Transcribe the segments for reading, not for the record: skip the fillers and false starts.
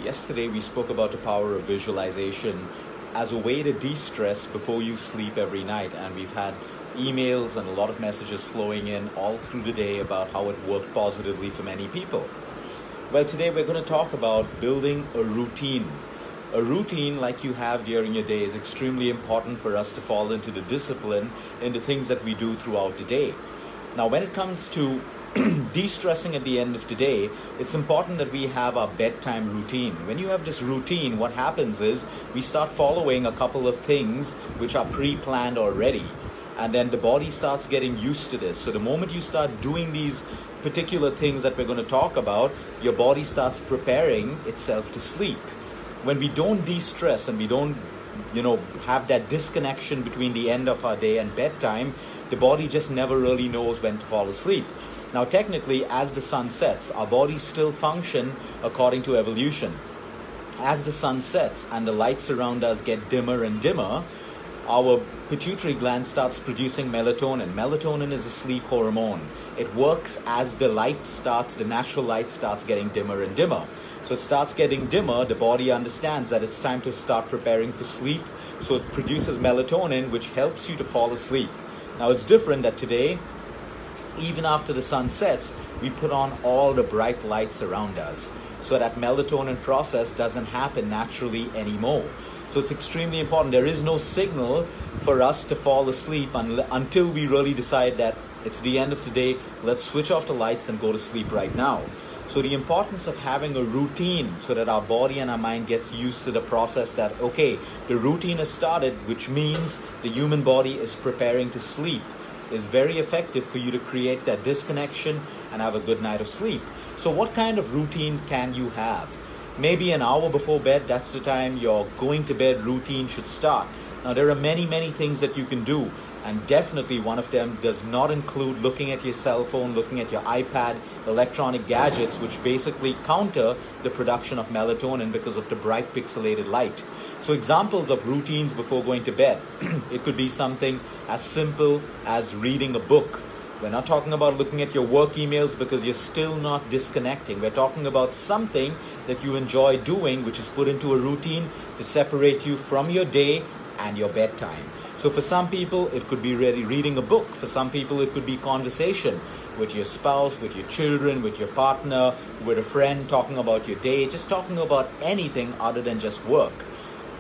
Yesterday, we spoke about the power of visualization as a way to de-stress before you sleep every night. And we've had emails and a lot of messages flowing in all through the day about how it worked positively for many people. Well, today we're going to talk about building a routine. A routine like you have during your day is extremely important for us to fall into the discipline in the things that we do throughout the day. Now, when it comes to de-stressing at the end of the day, it's important that we have our bedtime routine. When you have this routine, what happens is we start following a couple of things which are pre-planned already. And then the body starts getting used to this. So the moment you start doing these particular things that we're going to talk about, your body starts preparing itself to sleep. When we don't de-stress and we don't, have that disconnection between the end of our day and bedtime, the body just never really knows when to fall asleep. Now, technically, as the sun sets, our bodies still function according to evolution. As the sun sets and the lights around us get dimmer and dimmer, our pituitary gland starts producing melatonin. Melatonin is a sleep hormone. It works as the natural light starts getting dimmer and dimmer. So it starts getting dimmer, the body understands that it's time to start preparing for sleep. So it produces melatonin, which helps you to fall asleep. Now, it's different that today, even after the sun sets, we put on all the bright lights around us. So that melatonin process doesn't happen naturally anymore. So it's extremely important. There is no signal for us to fall asleep until we really decide that it's the end of the day, let's switch off the lights and go to sleep right now. So the importance of having a routine so that our body and our mind gets used to the process that, okay, the routine has started, which means the human body is preparing to sleep, is very effective for you to create that disconnection and have a good night of sleep. So what kind of routine can you have? Maybe an hour before bed, that's the time your going to bed routine should start. Now, there are many, many things that you can do. And definitely one of them does not include looking at your cell phone, looking at your iPad, electronic gadgets, which basically counter the production of melatonin because of the bright pixelated light. So examples of routines before going to bed. It could be something as simple as reading a book. We're not talking about looking at your work emails because you're still not disconnecting. We're talking about something that you enjoy doing, which is put into a routine to separate you from your day and your bedtime. So for some people, it could be really reading a book. For some people, it could be conversation with your spouse, with your children, with your partner, with a friend, talking about your day, just talking about anything other than just work.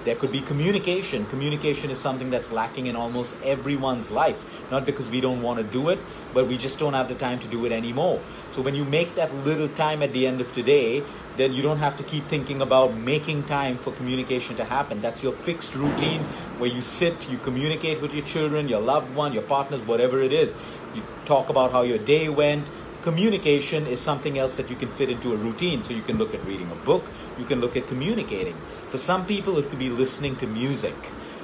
There could be communication. Communication is something that's lacking in almost everyone's life. Not because we don't want to do it, but we just don't have the time to do it anymore. So when you make that little time at the end of the day, then you don't have to keep thinking about making time for communication to happen. That's your fixed routine where you sit, you communicate with your children, your loved one, your partners, whatever it is. You talk about how your day went. Communication is something else that you can fit into a routine. So you can look at reading a book, you can look at communicating. For some people, it could be listening to music.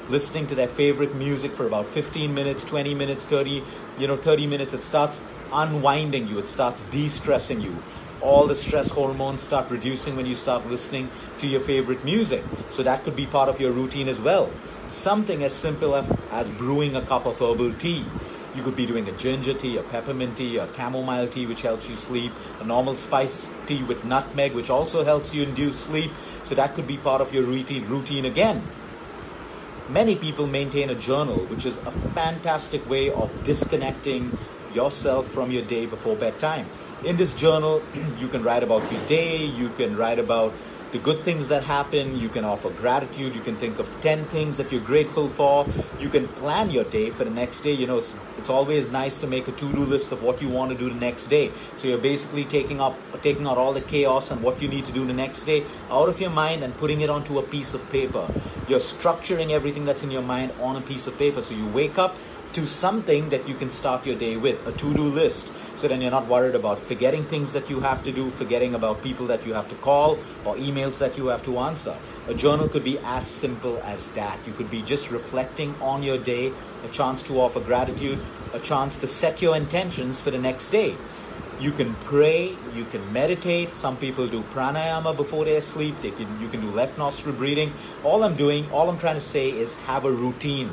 Listening to their favorite music for about 15 minutes, 20 minutes, 30 minutes. It starts unwinding you. It starts de-stressing you. All the stress hormones start reducing when you start listening to your favorite music. So that could be part of your routine as well. Something as simple as brewing a cup of herbal tea. You could be doing a ginger tea, a peppermint tea, a chamomile tea, which helps you sleep, a normal spice tea with nutmeg, which also helps you induce sleep. So that could be part of your routine again. Many people maintain a journal, which is a fantastic way of disconnecting yourself from your day before bedtime. In this journal, you can write about your day, you can write about the good things that happen, you can offer gratitude, you can think of 10 things that you're grateful for, you can plan your day for the next day. It's always nice to make a to-do list of what you want to do the next day. So you're basically taking out all the chaos and what you need to do the next day out of your mind and putting it onto a piece of paper. You're structuring everything that's in your mind on a piece of paper. So you wake up to something that you can start your day with, a to-do list. So then you're not worried about forgetting things that you have to do, forgetting about people that you have to call or emails that you have to answer. A journal could be as simple as that. You could be just reflecting on your day, a chance to offer gratitude, a chance to set your intentions for the next day. You can pray, you can meditate. Some people do pranayama before they sleep. You can do left nostril breathing. All I'm trying to say is have a routine.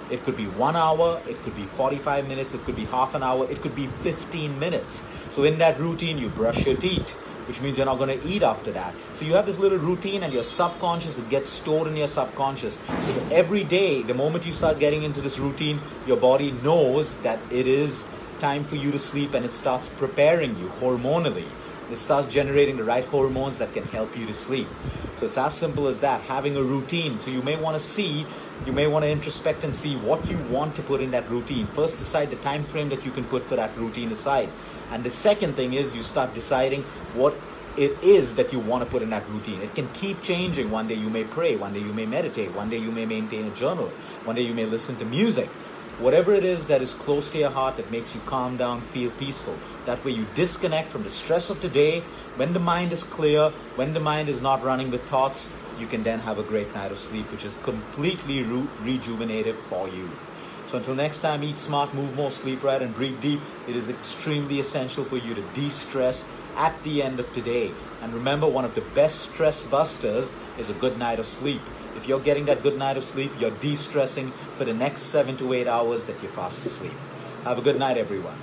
It could be 1 hour, it could be 45 minutes, it could be half an hour, it could be 15 minutes. So in that routine, you brush your teeth, which means you're not going to eat after that. So you have this little routine, and your subconscious, it gets stored in your subconscious. So that every day, the moment you start getting into this routine, your body knows that it is time for you to sleep, and it starts preparing you hormonally. It starts generating the right hormones that can help you to sleep. So it's as simple as that, having a routine. So you may want to introspect and see what you want to put in that routine. First, decide the time frame that you can put for that routine aside. And the second thing is you start deciding what it is that you want to put in that routine. It can keep changing. One day you may pray, one day you may meditate, one day you may maintain a journal, one day you may listen to music. Whatever it is that is close to your heart, that makes you calm down, feel peaceful. That way you disconnect from the stress of the day. When the mind is clear, when the mind is not running with thoughts, you can then have a great night of sleep, which is completely rejuvenative for you. So until next time, eat smart, move more, sleep right, and breathe deep. It is extremely essential for you to de-stress at the end of today. And remember, one of the best stress busters is a good night of sleep. If you're getting that good night of sleep, you're de-stressing for the next 7 to 8 hours that you're fast asleep. Have a good night, everyone.